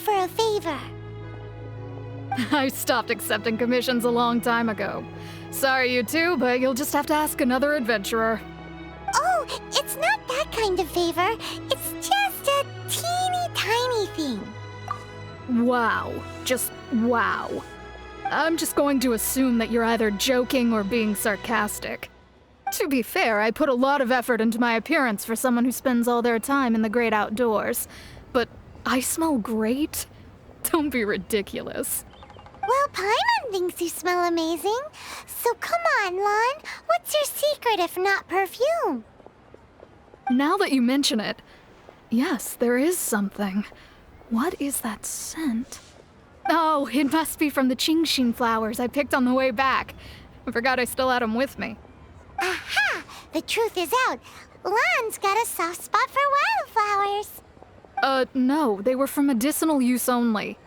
for a favor. I stopped accepting commissions a long time ago. Sorry, you two, but you'll just have to ask another adventurer. Oh, it's not that kind of favor. It's just a teeny tiny thing. Wow. Just wow. I'm just going to assume that you're either joking or being sarcastic. To be fair, I put a lot of effort into my appearance for someone who spends all their time in the great outdoors. But I smell great? Don't be ridiculous. Well, Paimon thinks you smell amazing. So come on, Lon. What's your secret if not perfume? Now that you mention it, yes, there is something. What is that scent? Oh, it must be from the Genshin flowers I picked on the way back. I forgot I still had them with me. Aha! The truth is out. Lon's got a soft spot for wildflowers. No, they were for medicinal use only.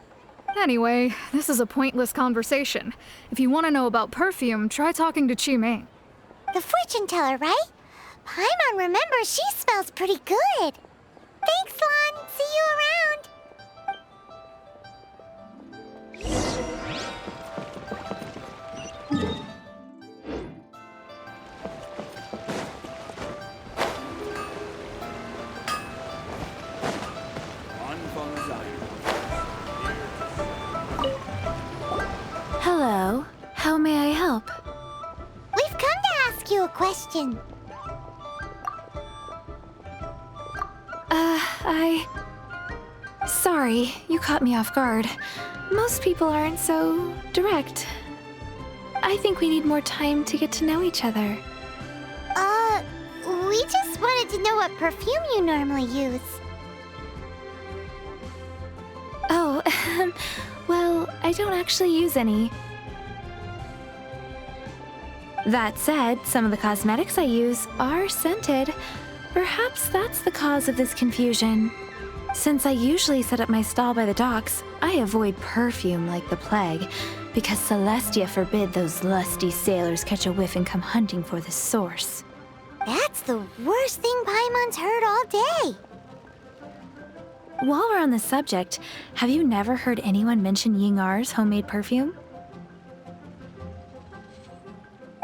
Anyway, this is a pointless conversation. If you want to know about perfume, try talking to Qiming. The fortune teller, right? Paimon remembers she smells pretty good. Thanks, Lon. See you around. Hello. How may I help? We've come to ask you a question. Sorry, you caught me off guard. Most people aren't so direct. I think we need more time to get to know each other. We just wanted to know what perfume you normally use. Oh, well, I don't actually use any. That said, some of the cosmetics I use are scented. Perhaps that's the cause of this confusion. Since I usually set up my stall by the docks, I avoid perfume like the plague, because Celestia forbid those lusty sailors catch a whiff and come hunting for the source. That's the worst thing Paimon's heard all day. While we're on the subject, have you never heard anyone mention Yingar's homemade perfume?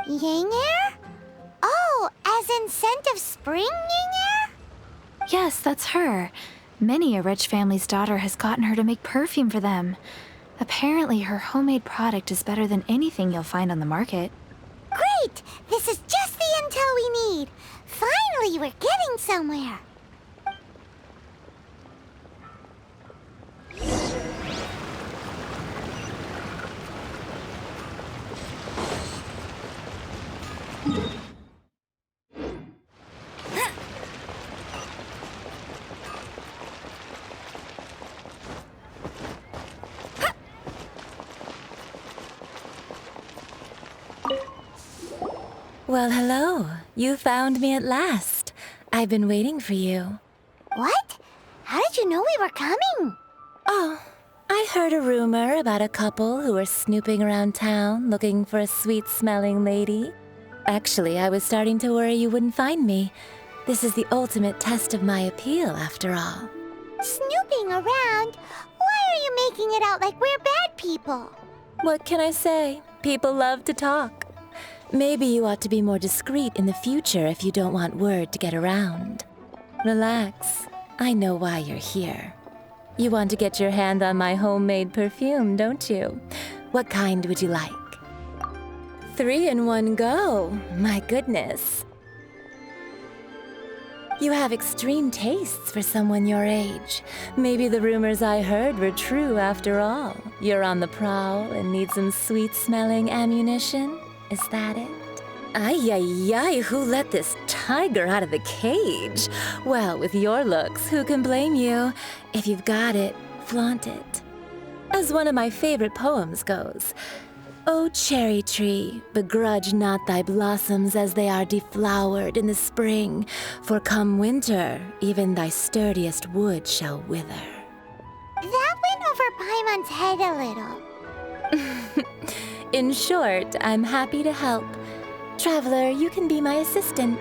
Yingar? Oh, as in scent of spring, Yingar? Yes, that's her. Many a rich family's daughter has gotten her to make perfume for them. Apparently, her homemade product is better than anything you'll find on the market. Great! This is just the intel we need. Finally, we're getting somewhere. Well, hello. You found me at last. I've been waiting for you. What? How did you know we were coming? Oh, I heard a rumor about a couple who were snooping around town looking for a sweet-smelling lady. Actually, I was starting to worry you wouldn't find me. This is the ultimate test of my appeal, after all. Snooping around? Why are you making it out like we're bad people? What can I say? People love to talk. Maybe you ought to be more discreet in the future if you don't want word to get around. Relax. I know why you're here. You want to get your hand on my homemade perfume, don't you? What kind would you like? 3 in one go. My goodness. You have extreme tastes for someone your age. Maybe the rumors I heard were true after all. You're on the prowl and need some sweet-smelling ammunition? Is that it? Ay, who let this tiger out of the cage? Well, with your looks, who can blame you? If you've got it, flaunt it. As one of my favorite poems goes, O cherry tree, begrudge not thy blossoms as they are deflowered in the spring, for come winter, even thy sturdiest wood shall wither. That went over Paimon's head a little. In short, I'm happy to help. Traveler, you can be my assistant,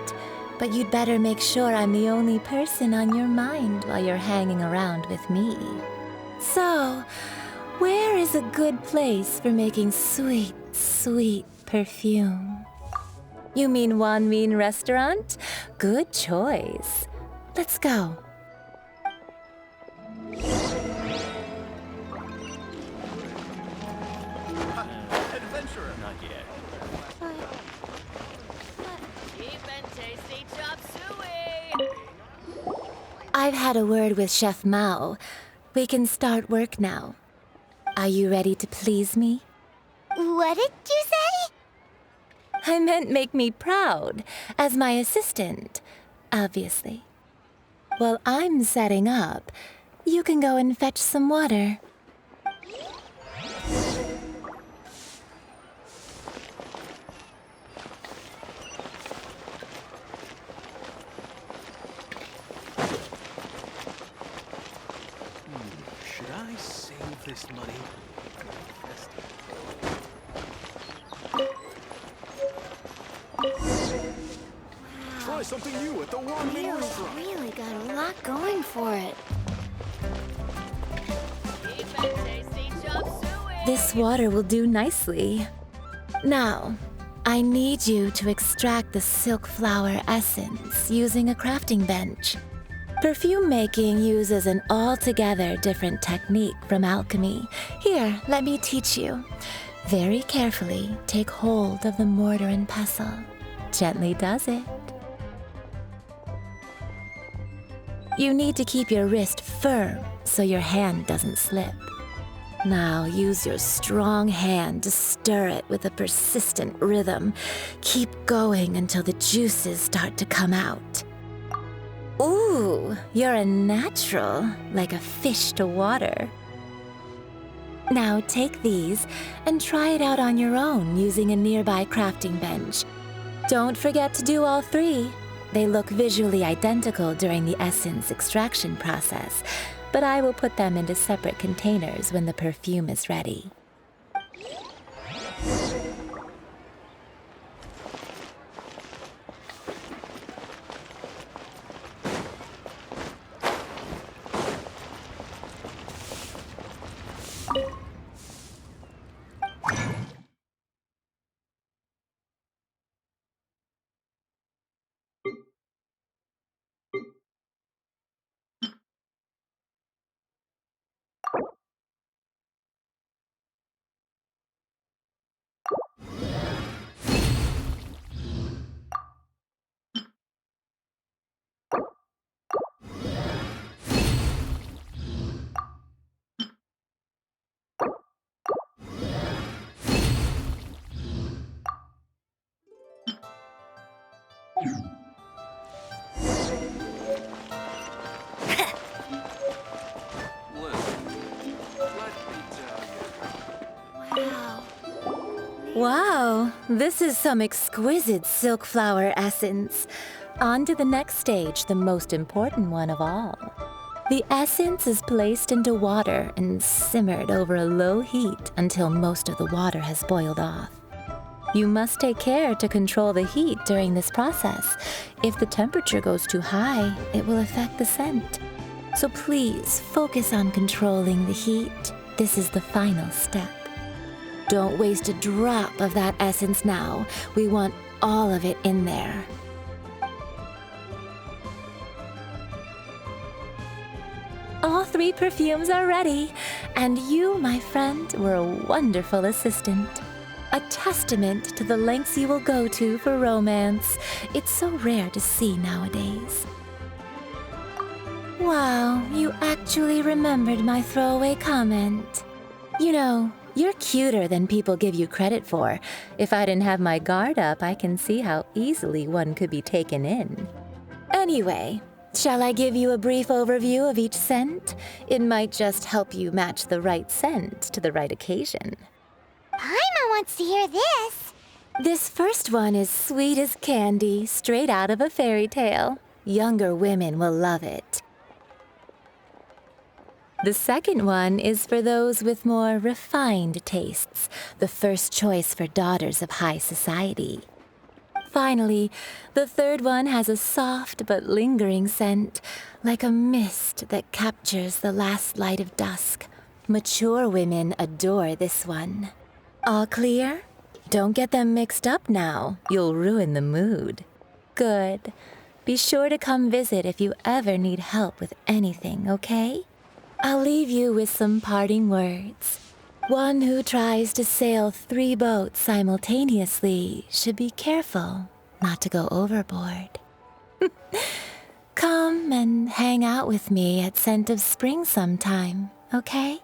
but you'd better make sure I'm the only person on your mind while you're hanging around with me. So, where is a good place for making sweet, sweet perfume? You mean Wanmin restaurant? Good choice. Let's go. Adventurer. Not yet. Cheap and tasty chop suey! I've had a word with Chef Mao. We can start work now. Are you ready to please me? What did you say? I meant make me proud, as my assistant, obviously. While I'm setting up, you can go and fetch some water. Should I save this money? Try something new at the Wanmin restaurant. Really got a lot going for it. Cheap and tasty chop suey! This water will do nicely. Now, I need you to extract the silk flower essence using a crafting bench. Perfume making uses an altogether different technique from alchemy. Here, let me teach you. Very carefully, take hold of the mortar and pestle. Gently does it. You need to keep your wrist firm so your hand doesn't slip. Now use your strong hand to stir it with a persistent rhythm. Keep going until the juices start to come out. Ooh, you're a natural, like a fish to water. Now take these and try it out on your own using a nearby crafting bench. Don't forget to do all three. They look visually identical during the essence extraction process, but I will put them into separate containers when the perfume is ready. Wow, this is some exquisite silk flower essence. On to the next stage, the most important one of all. The essence is placed into water and simmered over a low heat until most of the water has boiled off. You must take care to control the heat during this process. If the temperature goes too high, it will affect the scent. So please focus on controlling the heat. This is the final step. Don't waste a drop of that essence now. We want all of it in there. All three perfumes are ready, and you, my friend, were a wonderful assistant. A testament to the lengths you will go to for romance. It's so rare to see nowadays. Wow, you actually remembered my throwaway comment. You know, you're cuter than people give you credit for. If I didn't have my guard up, I can see how easily one could be taken in. Anyway, shall I give you a brief overview of each scent? It might just help you match the right scent to the right occasion. Paimon wants to hear this. This first one is sweet as candy, straight out of a fairy tale. Younger women will love it. The second one is for those with more refined tastes, the first choice for daughters of high society. Finally, the third one has a soft but lingering scent, like a mist that captures the last light of dusk, Mature women adore this one. All clear? Don't get them mixed up now. You'll ruin the mood. Good. Be sure to come visit if you ever need help with anything, okay? I'll leave you with some parting words. One who tries to sail 3 boats simultaneously should be careful not to go overboard. Come and hang out with me at Scent of Spring sometime, okay?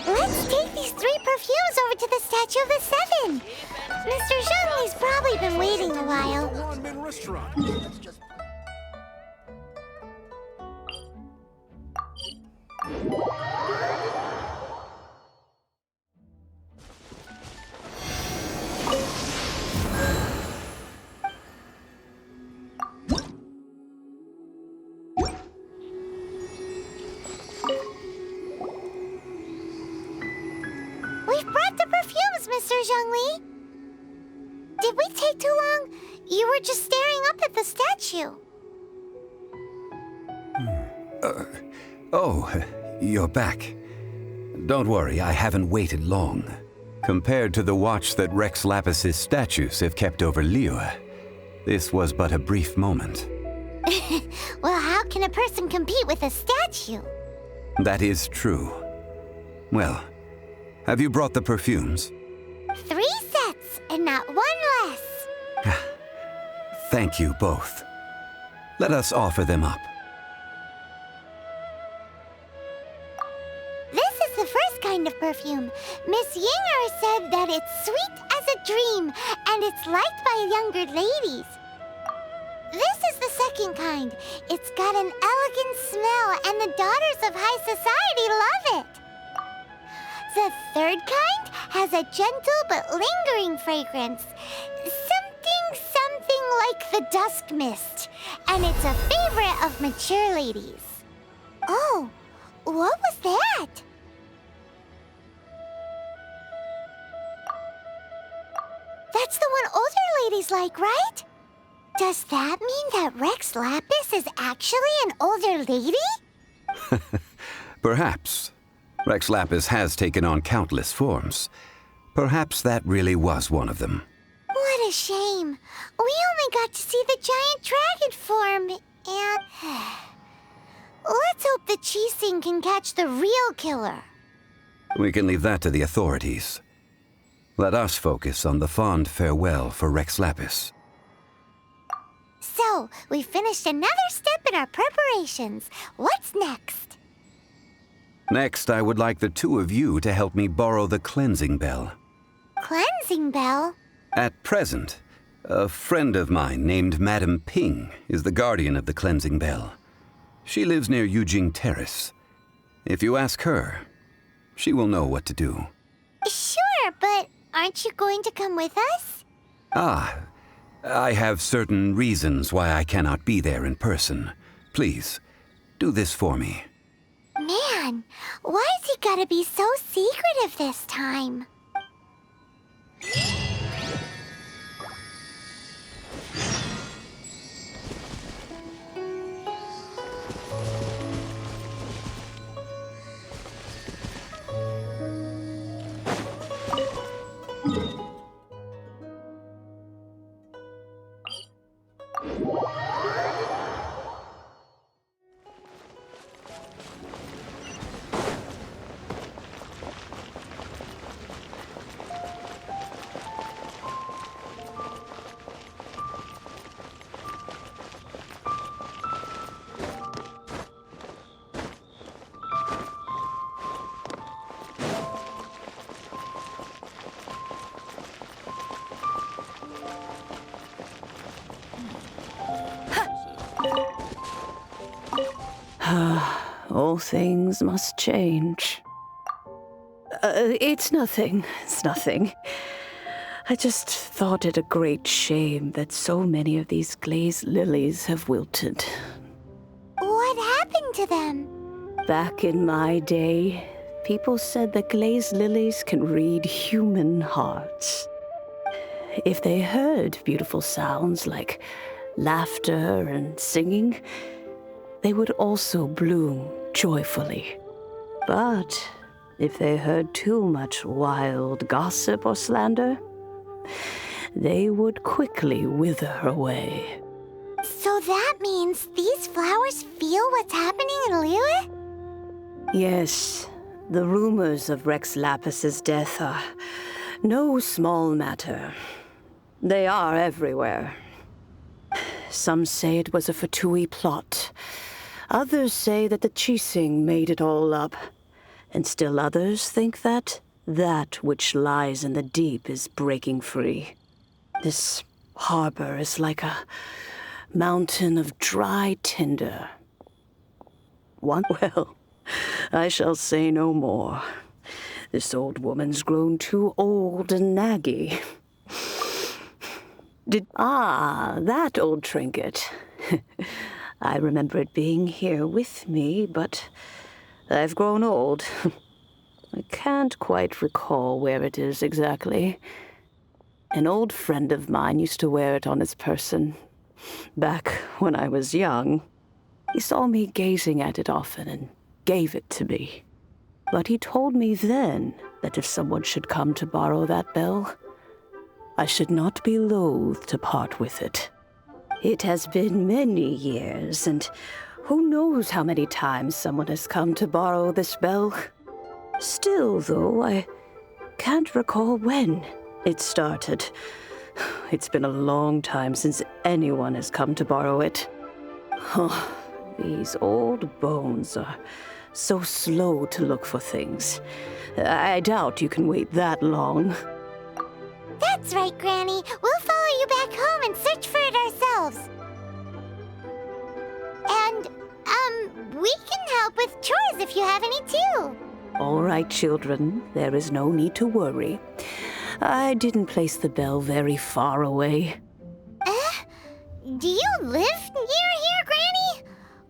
Let's take these 3 perfumes over to the Statue of the Seven. Mr. Zhang Li's probably been waiting a while. Ramen restaurant. We've brought the perfumes, Mr. Zhang Li. Did we take too long? You were just staring up at the statue. Oh, you're back. Don't worry, I haven't waited long. Compared to the watch that Rex Lapis's statues have kept over Liyue, this was but a brief moment. Well, how can a person compete with a statue? That is true. Well, have you brought the perfumes? 3 sets, and not 1 less. Thank you both. Let us offer them up. This is the first kind of perfume. Miss Yinger said that it's sweet as a dream, and it's liked by younger ladies. This is the second kind. It's got an elegant smell, and the daughters of high society love it. The third kind has a gentle but lingering fragrance. Something like the dusk mist. And it's a favorite of mature ladies. Oh, what was that? That's the one older ladies like, right? Does that mean that Rex Lapis is actually an older lady? Perhaps. Rex Lapis has taken on countless forms. Perhaps that really was one of them. What a shame. We only got to see the giant dragon form, and... Let's hope the Qixing can catch the real killer. We can leave that to the authorities. Let us focus on the fond farewell for Rex Lapis. So, we finished another step in our preparations. What's next? Next, I would like the 2 of you to help me borrow the cleansing bell. Cleansing bell? At present, a friend of mine named Madame Ping is the guardian of the cleansing bell. She lives near Yujing Terrace. If you ask her, she will know what to do. Sure, but aren't you going to come with us? Ah, I have certain reasons why I cannot be there in person. Please, do this for me. Man, why's he gotta be so secretive this time? All things must change. It's nothing. It's nothing. I just thought it a great shame that so many of these glazed lilies have wilted. What happened to them? Back in my day, people said that glazed lilies can read human hearts. If they heard beautiful sounds like laughter and singing, they would also bloom joyfully. But if they heard too much wild gossip or slander, they would quickly wither away. So that means these flowers feel what's happening in Liyue? Yes, the rumors of Rex Lapis's death are no small matter. They are everywhere. Some say it was a Fatui plot. Others say that the Chising made it all up. And still others think that which lies in the deep is breaking free. This harbor is like a mountain of dry tinder. Well, I shall say no more. This old woman's grown too old and naggy. That old trinket. I remember it being here with me, but I've grown old. I can't quite recall where it is exactly. An old friend of mine used to wear it on his person, back when I was young. He saw me gazing at it often and gave it to me. But he told me then that if someone should come to borrow that bell, I should not be loath to part with it. It has been many years, and who knows how many times someone has come to borrow this bell. Still, though, I can't recall when it started. It's been a long time since anyone has come to borrow it. Oh, these old bones are so slow to look for things. I doubt you can wait that long. That's right, Granny. We'll follow you back home and search for it ourselves. And, we can help with chores if you have any too. All right, children. There is no need to worry. I didn't place the bell very far away. Do you live near here, Granny?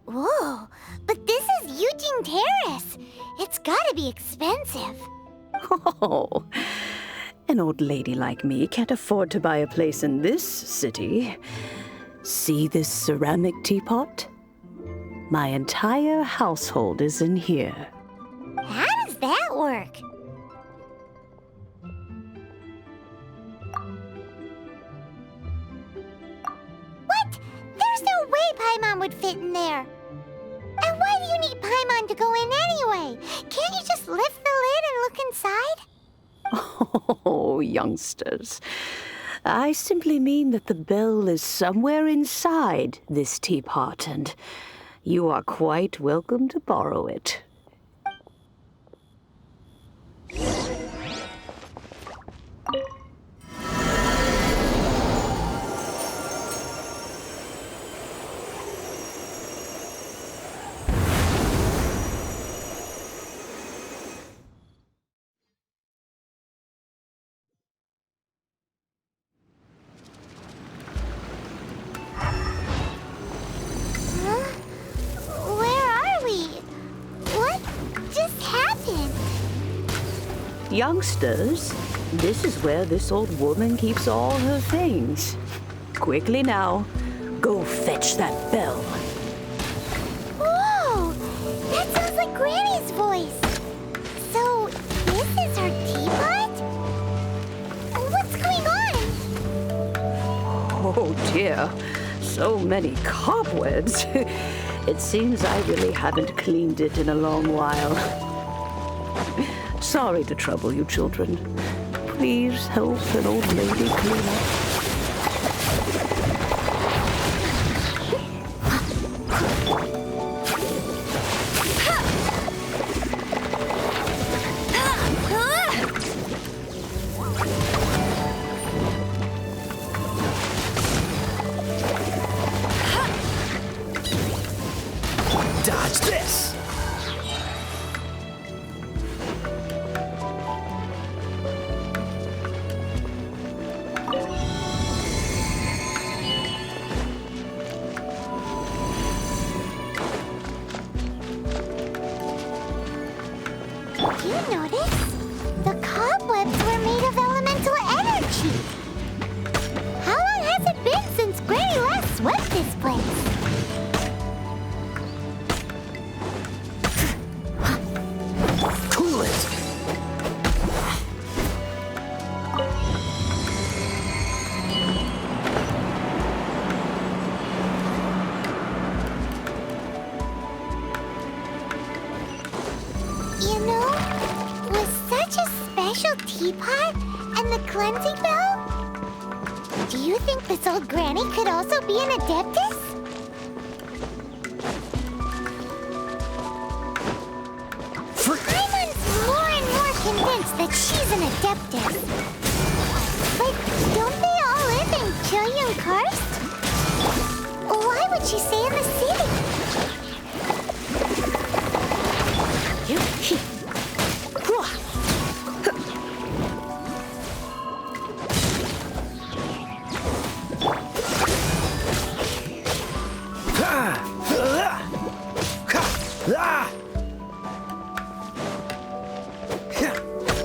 Whoa, but this is Yujing Terrace. It's gotta be expensive. Oh, an old lady like me can't afford to buy a place in this city. See this ceramic teapot? My entire household is in here. How does that work? What? There's no way Paimon would fit in there. And why do you need Paimon to go in anyway? Can't you just lift the lid and look inside? Oh, youngsters. I simply mean that the bell is somewhere inside this teapot, and you are quite welcome to borrow it. Youngsters, this is where this old woman keeps all her things. Quickly now, go fetch that bell. Whoa! That sounds like Granny's voice. So, this is her teapot? What's going on? Oh dear, so many cobwebs. It seems I really haven't cleaned it in a long while. Sorry to trouble you, children. Please help an old lady clean up. Dodge this! teapot and the cleansing bell? Do you think this old granny could also be an adeptus? Paimon's more and more convinced that she's an adeptus. But don't they all live in Chilean Karst? Why would she stay in the city?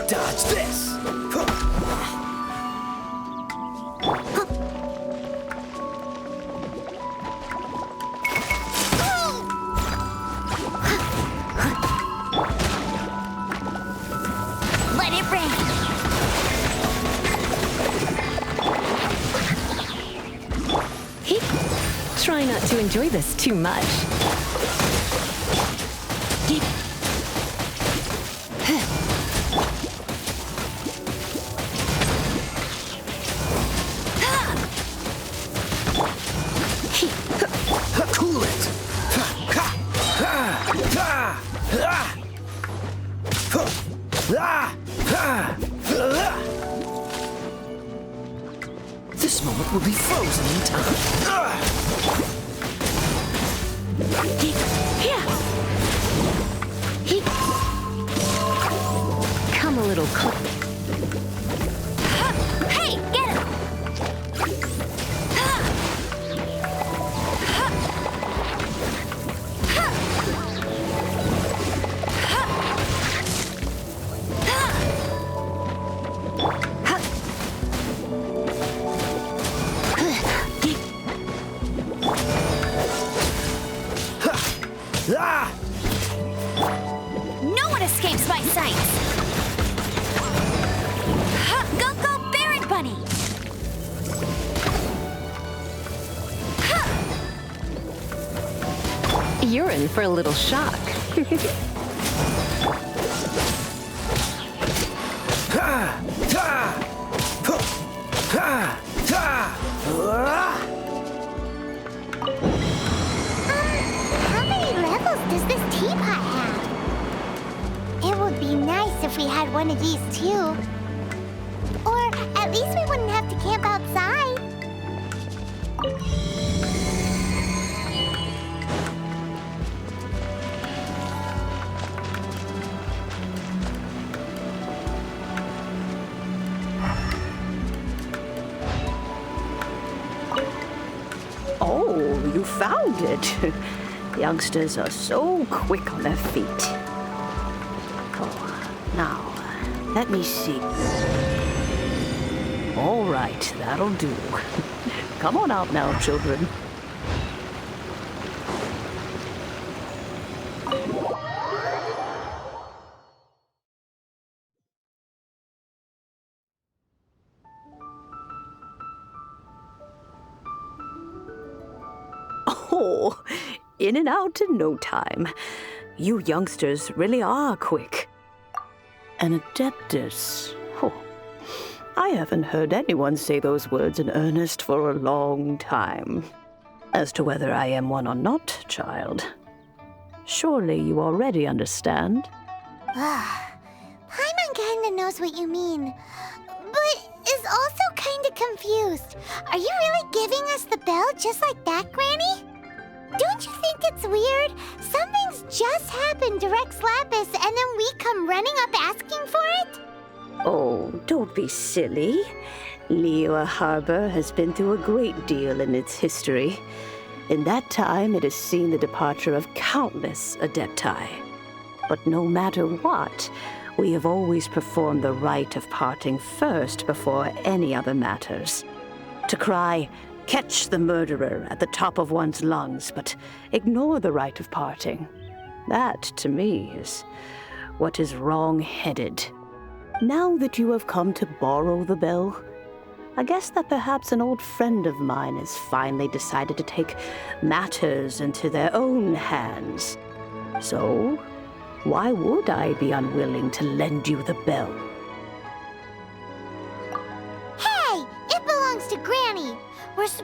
Dodge this! Let it rain! Try not to enjoy this too much. Cool it! This moment will be frozen in time. Come a little closer. Hey, get him! No one escapes my sights! Go, go, Baron Bunny! You're in for a little shock. How many levels does this teapot have? It would be nice if we had one of these too. Or at least we wouldn't have to camp outside. Oh, you found it. Youngsters are so quick on their feet. Oh, now, let me see. All right, that'll do. Come on out now, children. Oh, in and out in no time. You youngsters really are quick. An adeptus. Oh, I haven't heard anyone say those words in earnest for a long time. As to whether I am one or not, child, surely you already understand. Paimon kinda knows what you mean, but is also kinda confused. Are you really giving us the bell just like that, Granny? Don't you think it's weird? Something's just happened to Rex Lapis and then we come running up asking for it? Oh, don't be silly. Liyue Harbor has been through a great deal in its history. In that time, it has seen the departure of countless adepti. But no matter what, we have always performed the rite of parting first before any other matters. To cry, "Catch the murderer," at the top of one's lungs, but ignore the rite of parting. That, to me, is what is wrong-headed. Now that you have come to borrow the bell, I guess that perhaps an old friend of mine has finally decided to take matters into their own hands. So, why would I be unwilling to lend you the bell?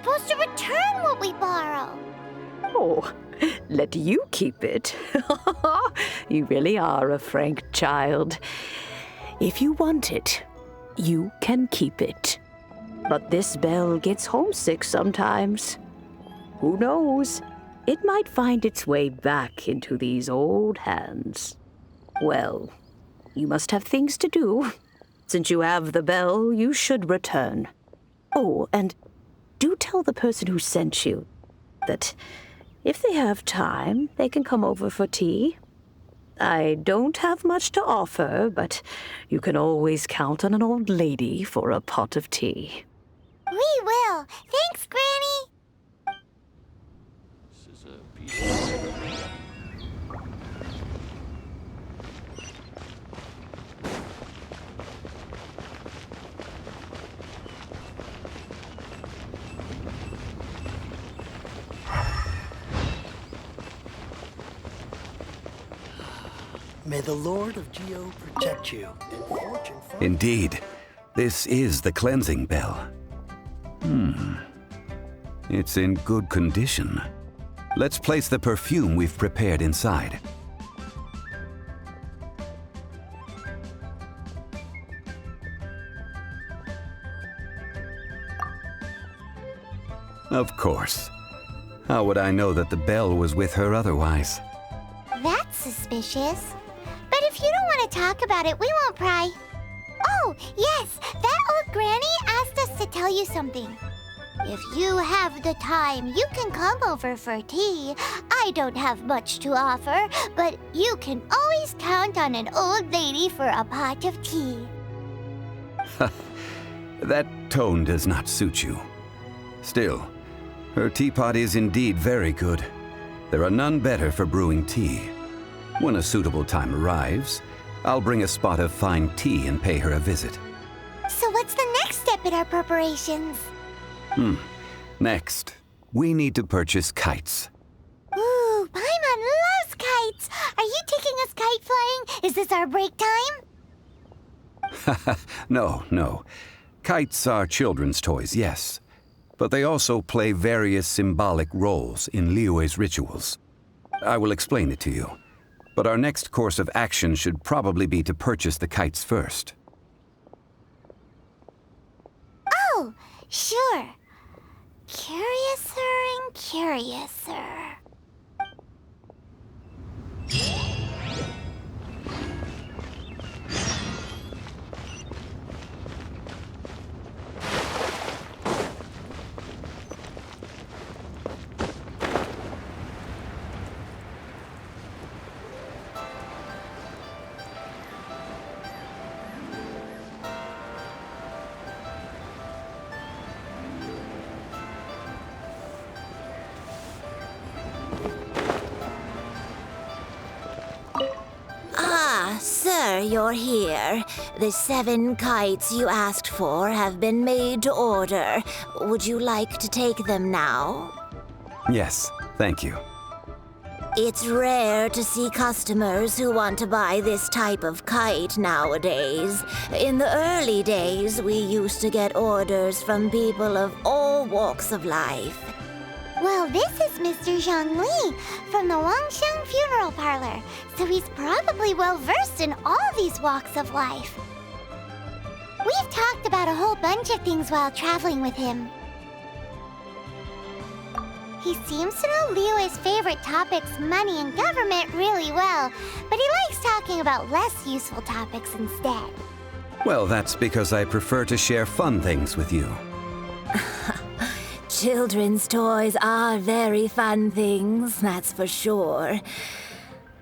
supposed to return what we borrow. Oh, let you keep it. You really are a frank child. If you want it, you can keep it. But this bell gets homesick sometimes. Who knows? It might find its way back into these old hands. Well, you must have things to do. Since you have the bell, you should return. Oh, and do tell the person who sent you that if they have time, they can come over for tea. I don't have much to offer, but you can always count on an old lady for a pot of tea. We will. Thanks, Granny. This is a piece of... May the Lord of Geo protect you and fortune find you. Indeed, this is the cleansing bell. It's in good condition. Let's place the perfume we've prepared inside. Of course. How would I know that the bell was with her otherwise? That's suspicious. But if you don't want to talk about it, we won't pry. Oh, yes, that old granny asked us to tell you something. If you have the time, you can come over for tea. I don't have much to offer, but you can always count on an old lady for a pot of tea. That tone does not suit you. Still, her teapot is indeed very good. There are none better for brewing tea. When a suitable time arrives, I'll bring a spot of fine tea and pay her a visit. So what's the next step in our preparations? Next, we need to purchase kites. Ooh, Paimon loves kites! Are you taking us kite flying? Is this our break time? No. Kites are children's toys, yes. But they also play various symbolic roles in Liyue's rituals. I will explain it to you. But our next course of action should probably be to purchase the kites first. Oh, sure. Curiouser and curiouser. Sir, you're here. The 7 kites you asked for have been made to order. Would you like to take them now? Yes, thank you. It's rare to see customers who want to buy this type of kite nowadays. In the early days, we used to get orders from people of all walks of life. Well, this is Mr. Zhang Li from the Wangsheng Funeral Parlor, so he's probably well-versed in all these walks of life. We've talked about a whole bunch of things while traveling with him. He seems to know Liyue's favorite topics, money and government, really well, but he likes talking about less useful topics instead. Well, that's because I prefer to share fun things with you. Children's toys are very fun things, that's for sure.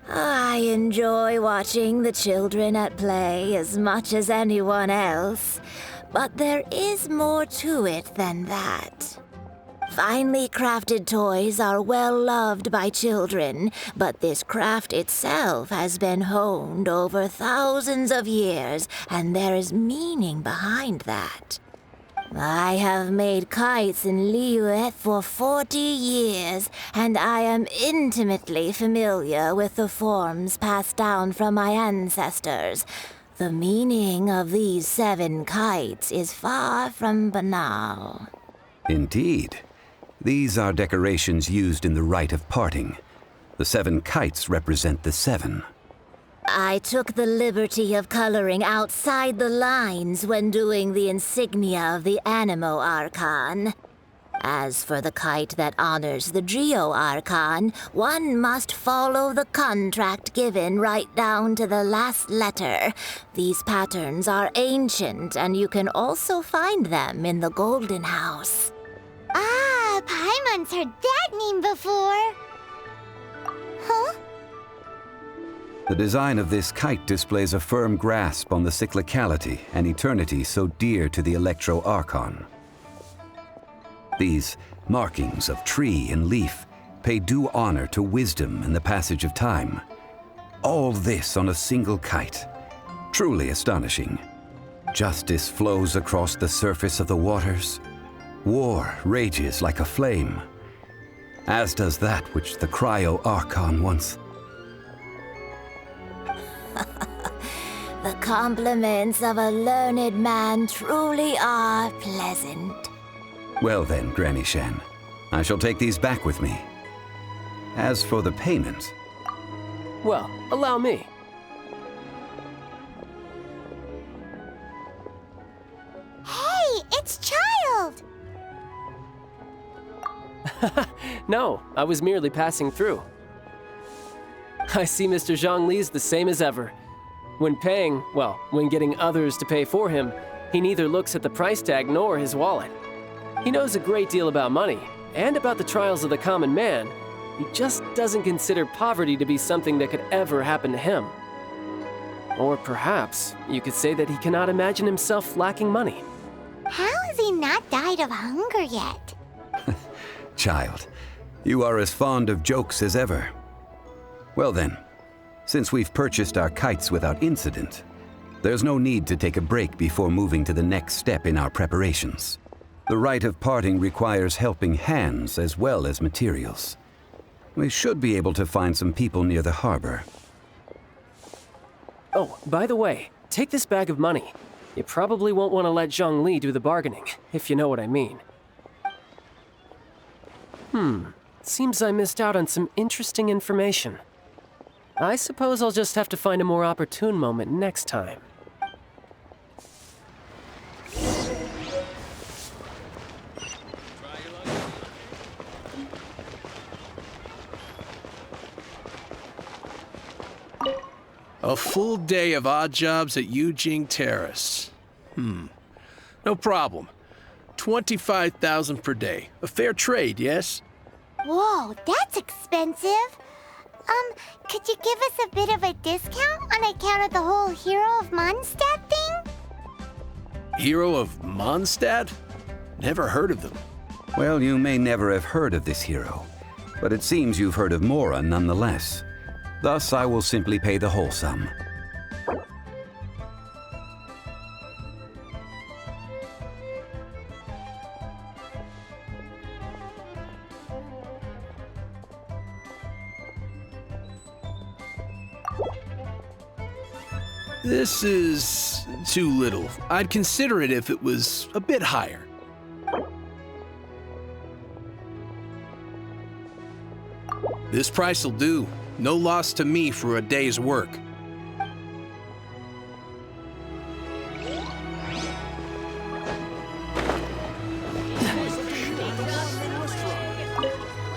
I enjoy watching the children at play as much as anyone else, but there is more to it than that. Finely crafted toys are well loved by children, but this craft itself has been honed over thousands of years, and there is meaning behind that. I have made kites in Liyue for 40 years, and I am intimately familiar with the forms passed down from my ancestors. The meaning of these 7 kites is far from banal. Indeed. These are decorations used in the rite of parting. The 7 kites represent the 7. I took the liberty of coloring outside the lines when doing the insignia of the Animo Archon. As for the kite that honors the Geo Archon, one must follow the contract given right down to the last letter. These patterns are ancient, and you can also find them in the Golden House. Ah, Paimon's heard that name before. Huh? The design of this kite displays a firm grasp on the cyclicality and eternity so dear to the Electro Archon. These markings of tree and leaf pay due honor to wisdom and the passage of time. All this on a single kite. Truly astonishing. Justice flows across the surface of the waters. War rages like a flame, as does that which the Cryo Archon once. The compliments of a learned man truly are pleasant. Well then, Granny Shan, I shall take these back with me. As for the payment... Well, allow me. Hey, it's Child! No, I was merely passing through. I see Mr. Zhang Li's the same as ever. When paying, well, when getting others to pay for him, he neither looks at the price tag nor his wallet. He knows a great deal about money, and about the trials of the common man. He just doesn't consider poverty to be something that could ever happen to him. Or perhaps you could say that he cannot imagine himself lacking money. How has he not died of hunger yet? Child, you are as fond of jokes as ever. Well then, since we've purchased our kites without incident, there's no need to take a break before moving to the next step in our preparations. The rite of parting requires helping hands as well as materials. We should be able to find some people near the harbor. Oh, by the way, take this bag of money. You probably won't want to let Zhang Li do the bargaining, if you know what I mean. Seems I missed out on some interesting information. I suppose I'll just have to find a more opportune moment next time. A full day of odd jobs at Yujing Terrace. No problem. 25,000 per day. A fair trade, yes? Whoa, that's expensive. Could you give us a bit of a discount on account of the whole Hero of Mondstadt thing? Hero of Mondstadt? Never heard of them. Well, you may never have heard of this hero, but it seems you've heard of Mora nonetheless. Thus, I will simply pay the whole sum. This is too little. I'd consider it if it was a bit higher. This price will do. No loss to me for a day's work.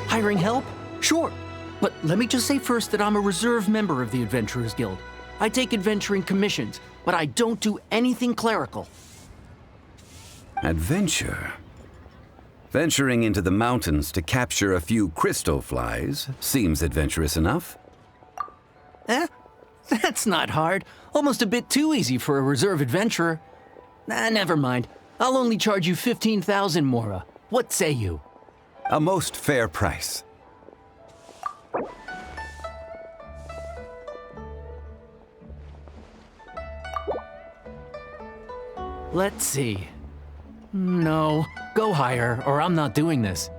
Hiring help? Sure. But let me just say first that I'm a reserve member of the Adventurers Guild. I take adventuring commissions, but I don't do anything clerical. Adventure? Venturing into the mountains to capture a few crystal flies seems adventurous enough. That's not hard. Almost a bit too easy for a reserve adventurer. Never mind. I'll only charge you 15,000 Mora. What say you? A most fair price. Let's see. No, go higher, or I'm not doing this.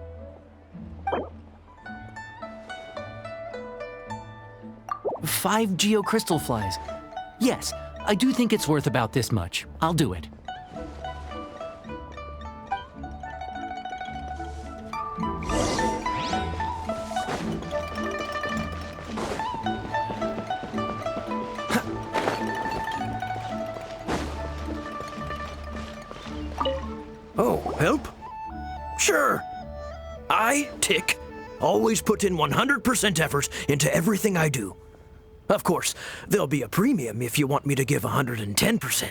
Five geocrystal flies. Yes, I do think it's worth about this much. I'll do it. I, Tick, always put in 100% effort into everything I do. Of course, there'll be a premium if you want me to give 110%.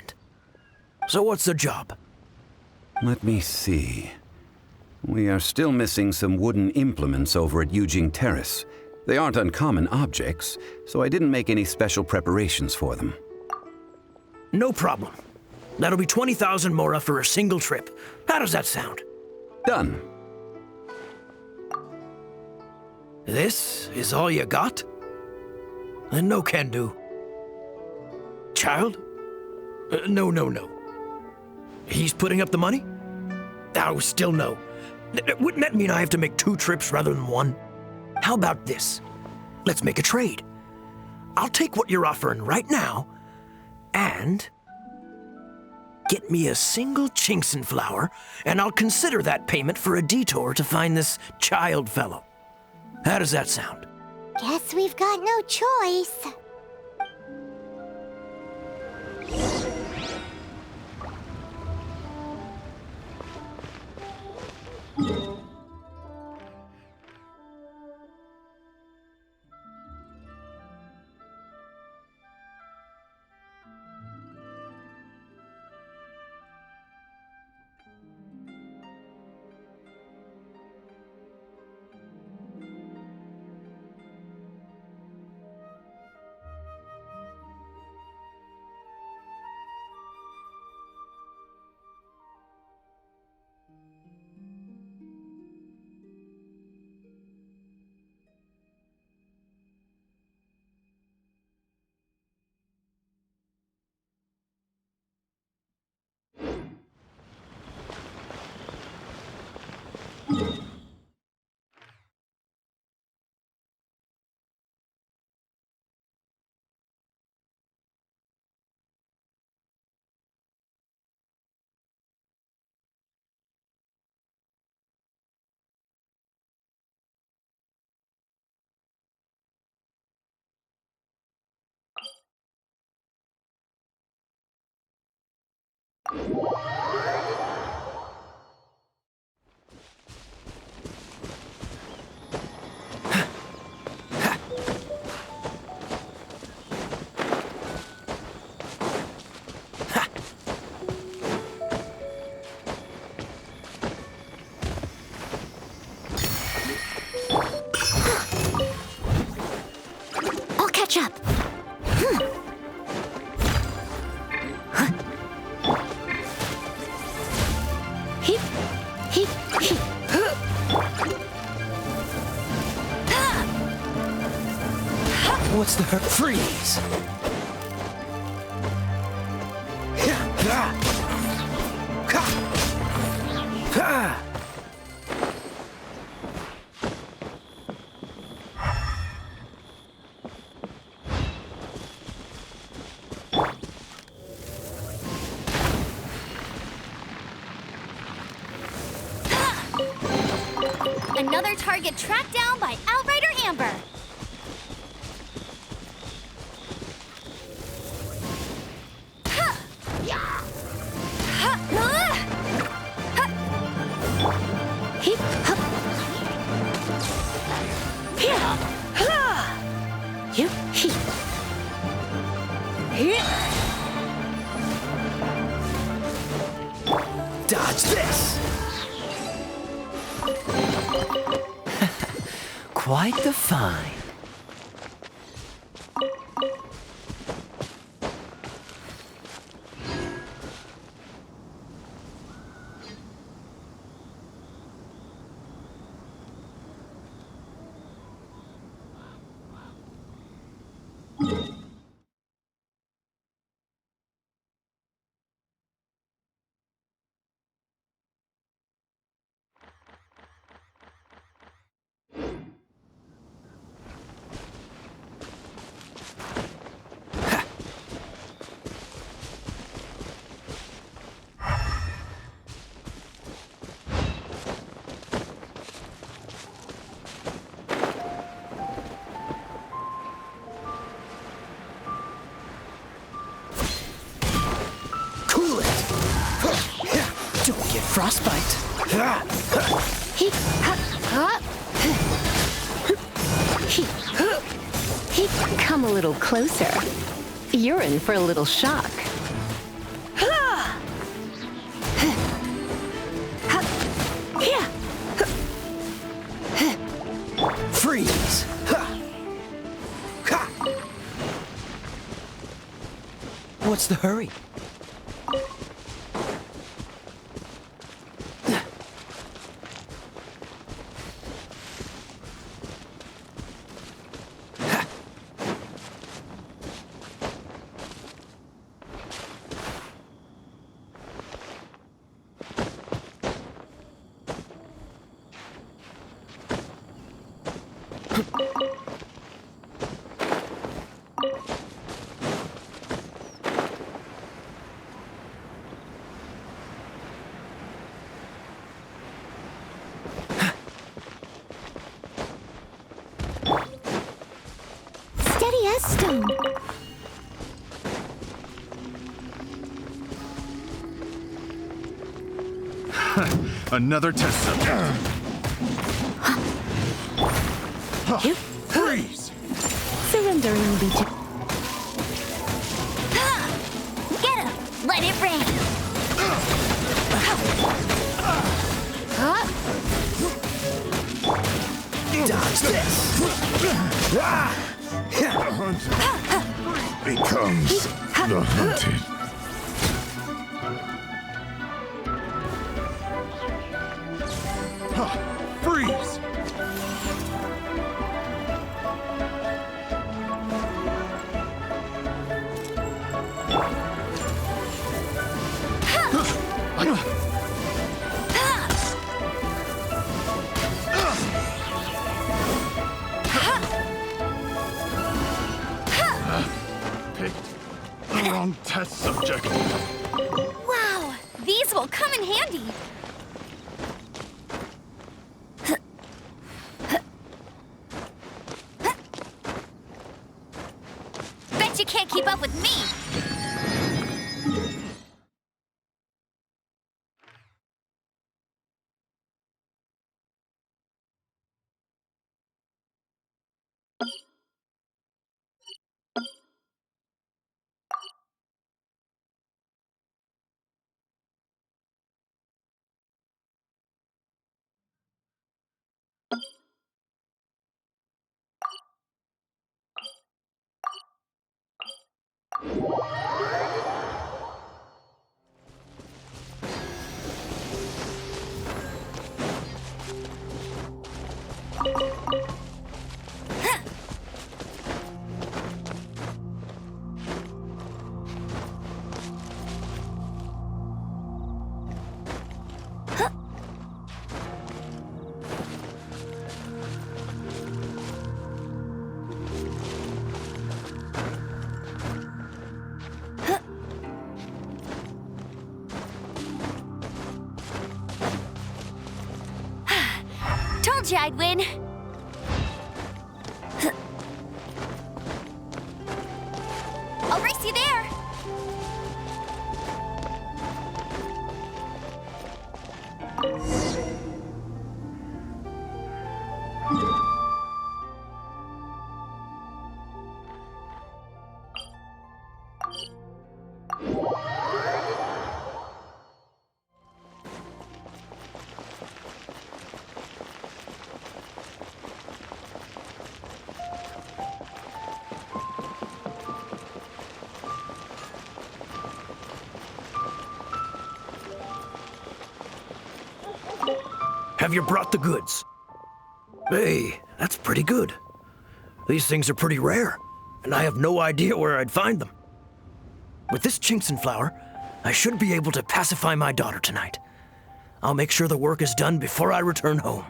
So what's the job? Let me see. We are still missing some wooden implements over at Yujing Terrace. They aren't uncommon objects, so I didn't make any special preparations for them. No problem. That'll be 20,000 mora for a single trip. How does that sound? Done. This is all you got? Then no can do. Child? No. He's putting up the money? Oh, still no. Wouldn't that mean I have to make 2 trips rather than 1? How about this? Let's make a trade. I'll take what you're offering right now, and get me a single chinksing flower, and I'll consider that payment for a detour to find this child fellow. How does that sound? Guess we've got no choice. I'll catch up. What's the hurt? Freeze! Another target tracked down by Outrider Amber. Dodge this! Quite the find. Don't get frostbite. Come a little closer. You're in for a little shock. Freeze! What's the hurry? Stone. Another test subject. Freeze! Surrendering be to... Get him! Let it rain! Dodge this! The hunter becomes the hunted. Freeze! Test subject. Wow, these will come in handy. Bet you can't keep up with me. Told you I'd win. I'll race you there. Have you brought the goods? Hey, that's pretty good. These things are pretty rare, and I have no idea where I'd find them. With this chinksing flower, I should be able to pacify my daughter tonight. I'll make sure the work is done before I return home.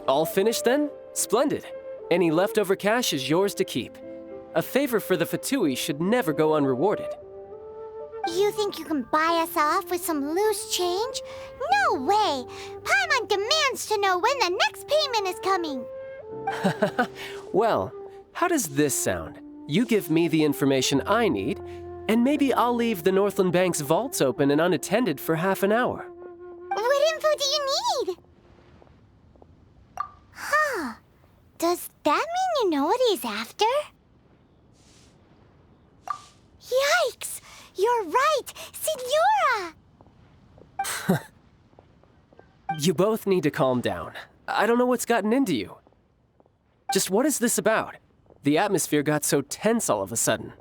All finished then? Splendid. Any leftover cash is yours to keep. A favor for the Fatui should never go unrewarded. You think you can buy us off with some loose change? No way! Paimon demands to know when the next payment is coming. Well, how does this sound? You give me the information I need, and maybe I'll leave the Northland Bank's vaults open and unattended for half an hour. What info do you need? Huh. Does that mean you know what he's after? Yikes! You're right! Signora! You both need to calm down. I don't know what's gotten into you. Just what is this about? The atmosphere got so tense all of a sudden.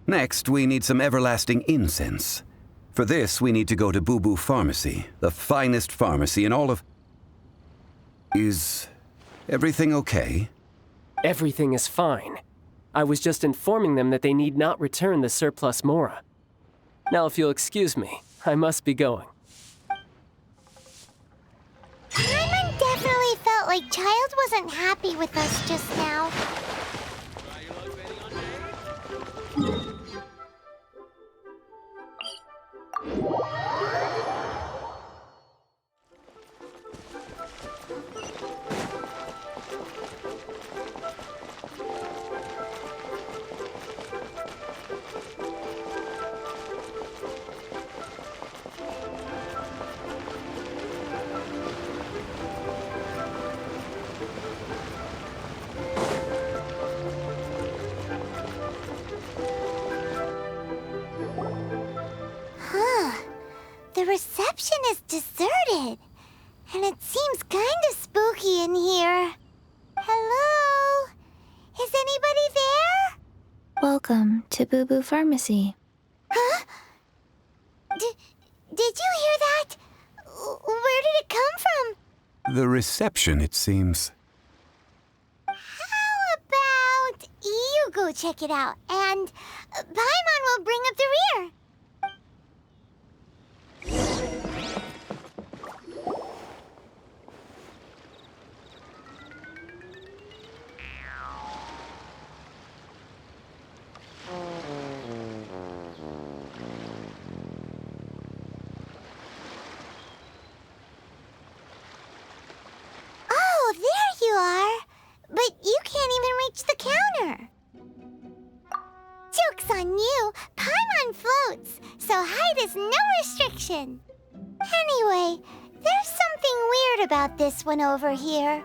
Next, we need some everlasting incense. For this, we need to go to Boo Boo Pharmacy, the finest pharmacy in all of... Is everything okay? Everything is fine. I was just informing them that they need not return the surplus Mora. Now, if you'll excuse me, I must be going. Paimon definitely felt like Child wasn't happy with us just now. The reception is deserted, and it seems kind of spooky in here. Hello? Is anybody there? Welcome to Boo Boo Pharmacy. Huh? Did you hear that? Where did it come from? The reception, it seems. How about you go check it out, and Paimon will bring up the rear. Oh, there you are. But you can't even reach the counter. Joke's on you. Paimon floats, so height is no restriction. Anyway, there's something weird about this one over here.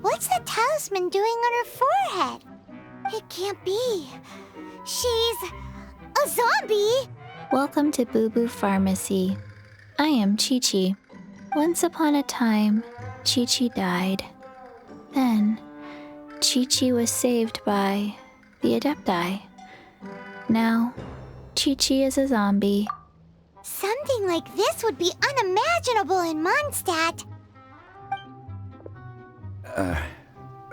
What's the talisman doing on her forehead? It can't be. She's a zombie. Welcome to Boo Boo Pharmacy. I am Chi-Chi. Once upon a time, Chi-Chi died. Then, Chi-Chi was saved by the Adepti. Now, Chi-Chi is a zombie. Something like this would be unimaginable in Mondstadt.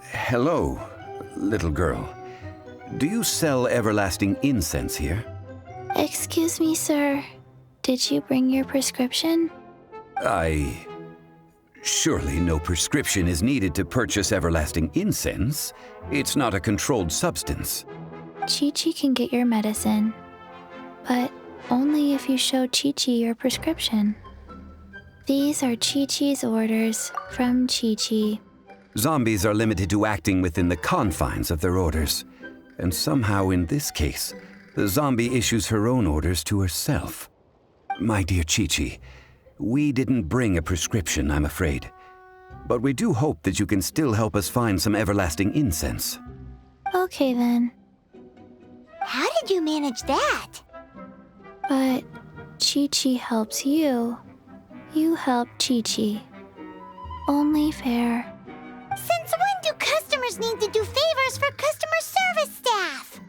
Hello, little girl. Do you sell everlasting incense here? Excuse me, sir. Did you bring your prescription? Surely no prescription is needed to purchase everlasting incense. It's not a controlled substance. Chi-Chi can get your medicine, but only if you show Chi-Chi your prescription. These are Chi-Chi's orders from Chi-Chi. Zombies are limited to acting within the confines of their orders. And somehow in this case, the zombie issues her own orders to herself. My dear Chi-Chi, we didn't bring a prescription, I'm afraid. But we do hope that you can still help us find some everlasting incense. Okay then. How did you manage that? But Chi-Chi helps you. You help Chi-Chi. Only fair. Since when do customers need to do favors for customer service staff?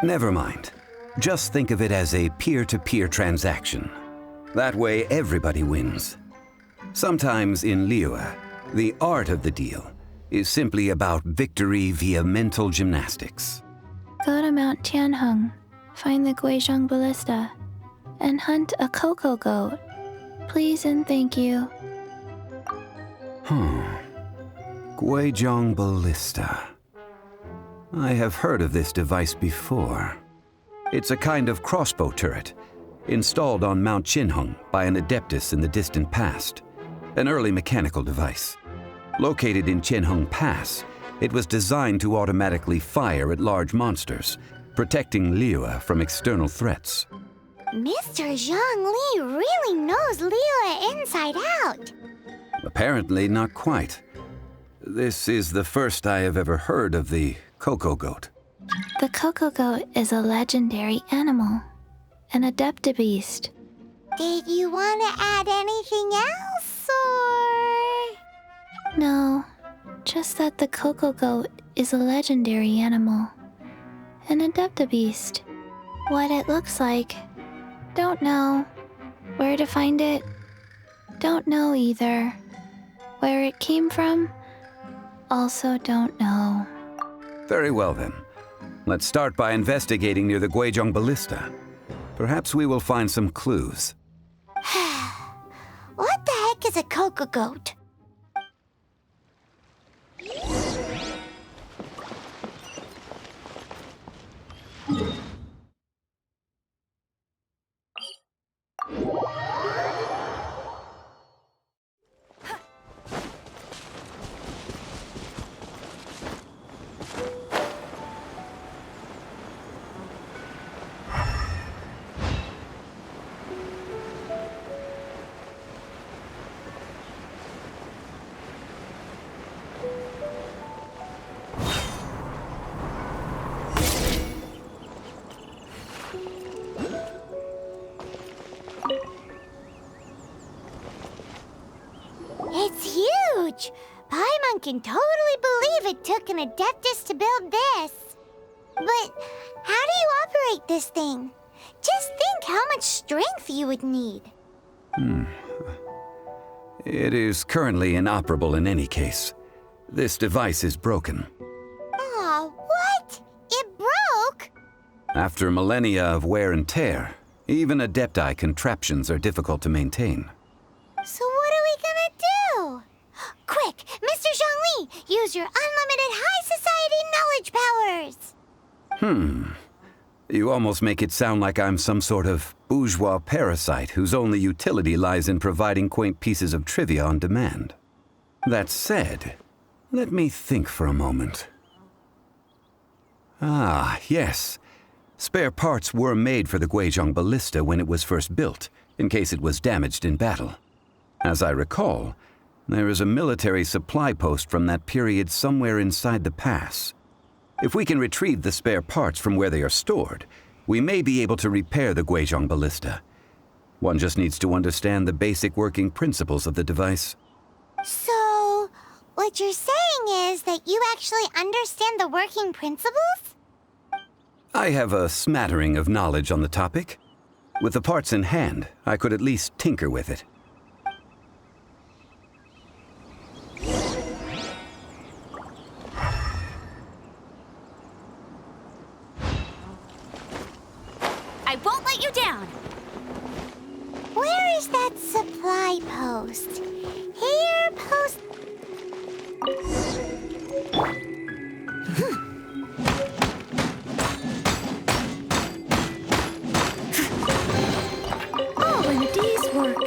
Never mind. Just think of it as a peer-to-peer transaction. That way everybody wins. Sometimes in Liyue, the art of the deal is simply about victory via mental gymnastics. Go to Mount Tianheng, find the Gui Chžun ballista, and hunt a cocoa goat. Please and thank you. Gui Chžun ballista. I have heard of this device before. It's a kind of crossbow turret, installed on Mount Qinheng by an adeptus in the distant past. An early mechanical device. Located in Qinheng Pass, it was designed to automatically fire at large monsters, protecting Liyue from external threats. Mr. Zhang Li really knows Liyue inside out. Apparently not quite. This is the first I have ever heard of the Coco Goat. The Coco Goat is a legendary animal, an adeptabeast. Did you want to add anything else, or...? No, just that the Coco Goat is a legendary animal, an adeptabeast. What it looks like, don't know. Where to find it, don't know either. Where it came from, also don't know. Very well then. Let's start by investigating near the Guizhong Ballista. Perhaps we will find some clues. What the heck is a Coco Goat? It's huge! Paimon can totally believe it took an adeptus to build this. But how do you operate this thing? Just think how much strength you would need. It is currently inoperable in any case. This device is broken. Aw, what? It broke? After millennia of wear and tear, even adepti contraptions are difficult to maintain. So what are we gonna do? Quick, Mr. Zhang Li, use your unlimited high society knowledge powers! You almost make it sound like I'm some sort of bourgeois parasite whose only utility lies in providing quaint pieces of trivia on demand. That said, let me think for a moment. Ah, yes. Spare parts were made for the Guizhong Ballista when it was first built, in case it was damaged in battle. As I recall, there is a military supply post from that period somewhere inside the pass. If we can retrieve the spare parts from where they are stored, we may be able to repair the Guizhong Ballista. One just needs to understand the basic working principles of the device. So, what you're saying is that you actually understand the working principles? I have a smattering of knowledge on the topic. With the parts in hand, I could at least tinker with it. I won't let you down! Where is that supply post? Here, post... All in a day's work.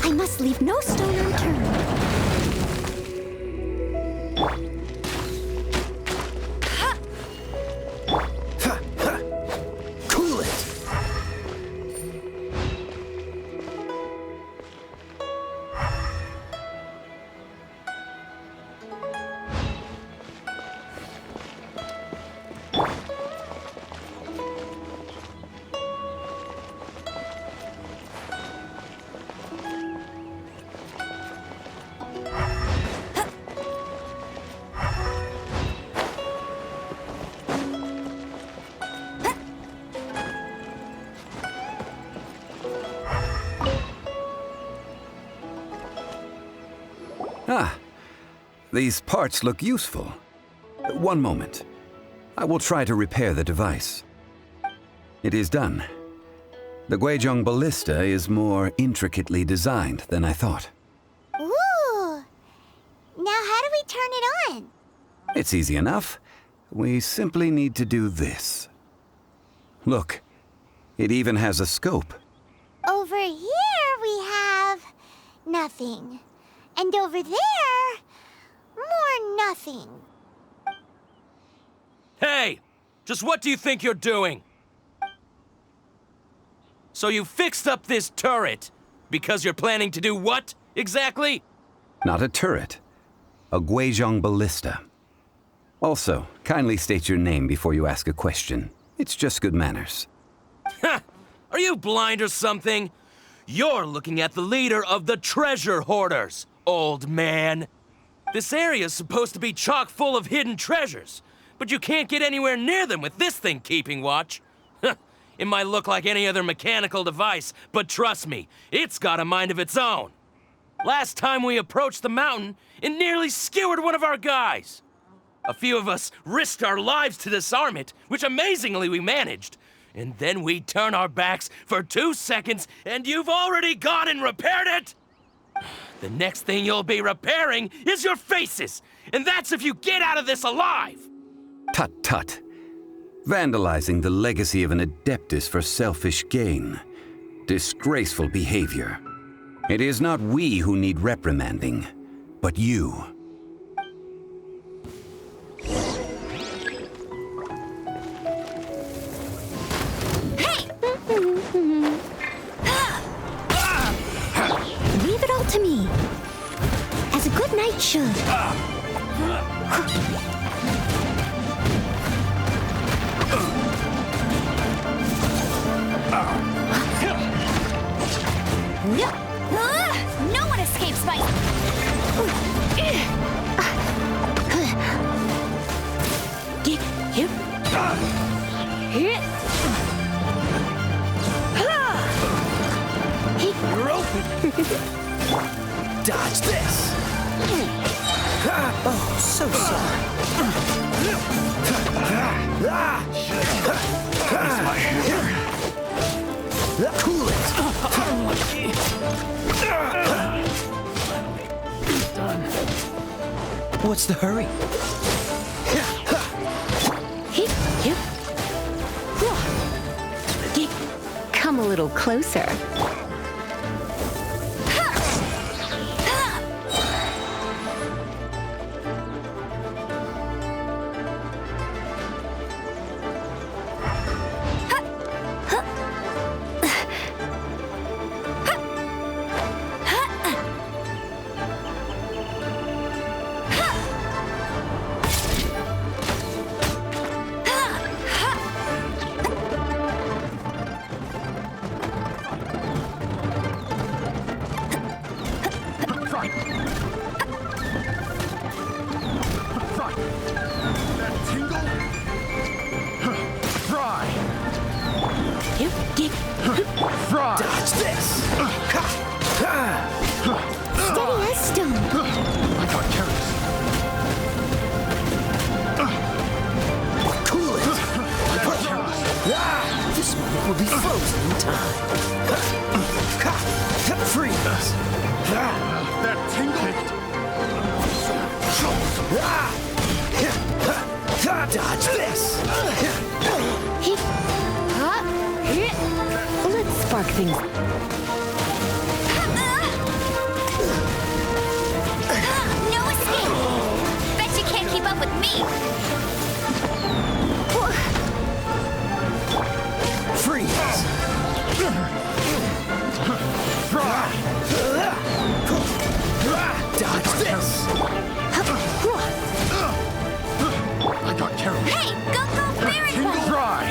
I must leave no stone unturned. Cool it! Ah, these parts look useful. One moment. I will try to repair the device. It is done. The Guizhong ballista is more intricately designed than I thought. Ooh! Now how do we turn it on? It's easy enough. We simply need to do this. Look, it even has a scope. Over here we have nothing. And over there, more nothing. Hey! Just what do you think you're doing? So you fixed up this turret because you're planning to do what, exactly? Not a turret. A Guizhong ballista. Also, kindly state your name before you ask a question. It's just good manners. Ha! Are you blind or something? You're looking at the leader of the treasure hoarders, old man. This area's supposed to be chock full of hidden treasures, but you can't get anywhere near them with this thing keeping watch. It might look like any other mechanical device, but trust me, it's got a mind of its own. Last time we approached the mountain, it nearly skewered one of our guys. A few of us risked our lives to disarm it, which amazingly we managed. And then we turn our backs for 2 seconds, and you've already gone and repaired it! The next thing you'll be repairing is your faces, and that's if you get out of this alive! Tut tut. Vandalizing the legacy of an adeptus for selfish gain. Disgraceful behavior. It is not we who need reprimanding, but you. Hey! Leave it all to me. As a good knight should. No one escapes my... You're open! Dodge this! Oh, so sorry. Cool it! Done. What's the hurry? Come a little closer. Dodge this! Steady as stone. I got carrots. Cool it! This moment will be frozen in time. Freeze! That tingle? Dodge this! Let's spark things. No escape! Bet you can't keep up with me! Freeze! Dodge this! I got carrots. Hey! Go, fairy ball! Dry!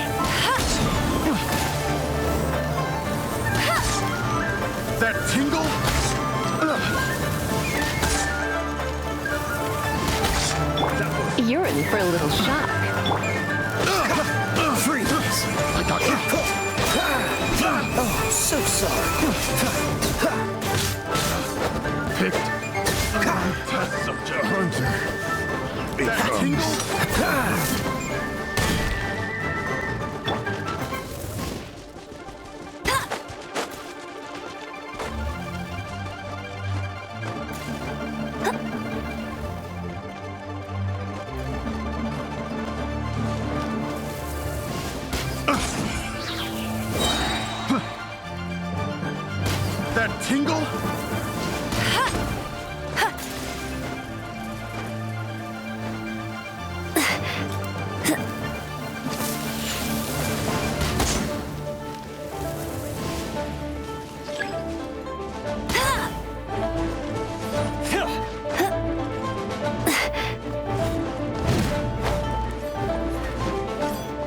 That tingle? You're in for a little shock. Freeze! I got carrots. Oh, so sorry. Picked. That's such a hunter. That tingle? That tingle?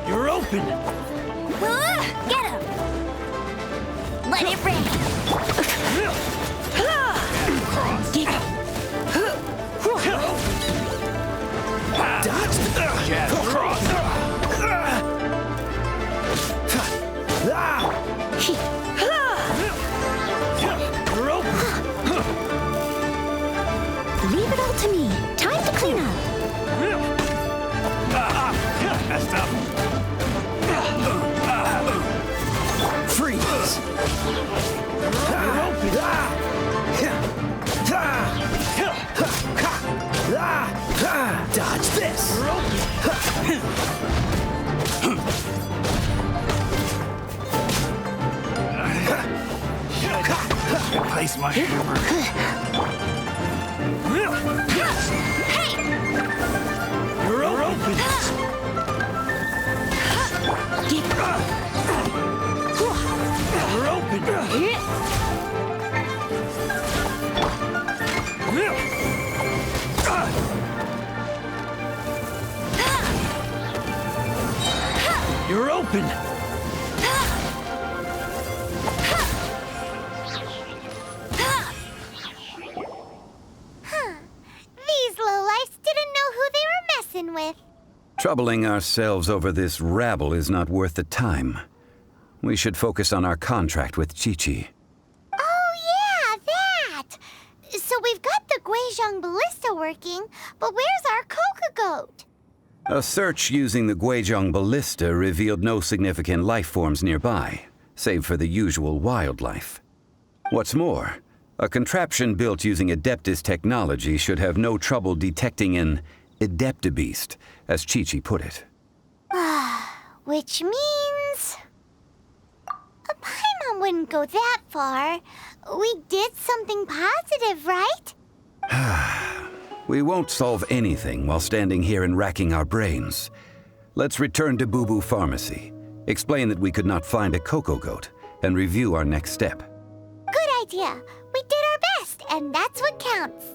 You're open! Get him! Let it rain! Dodge the cross! You're open! Leave it all to me. Time to clean up. Messed up. Freeze! You're open! Dodge this! Replace my hammer. Hey! You're open! You're open! You're open! These lowlifes didn't know who they were messing with. Troubling ourselves over this rabble is not worth the time. We should focus on our contract with Chi-Chi. Oh, yeah, that! So we've got the Gui Chжun ballista working, but where's our coca goat? A search using the Gui Chжun ballista revealed no significant life forms nearby, save for the usual wildlife. What's more, a contraption built using Adeptus technology should have no trouble detecting an Adeptabeast, as Chi-Chi put it. Which means... Paimon wouldn't go that far. We did something positive, right? We won't solve anything while standing here and racking our brains. Let's return to Boo Boo Pharmacy, explain that we could not find a cocoa goat, and review our next step. Good idea. We did our best, and that's what counts.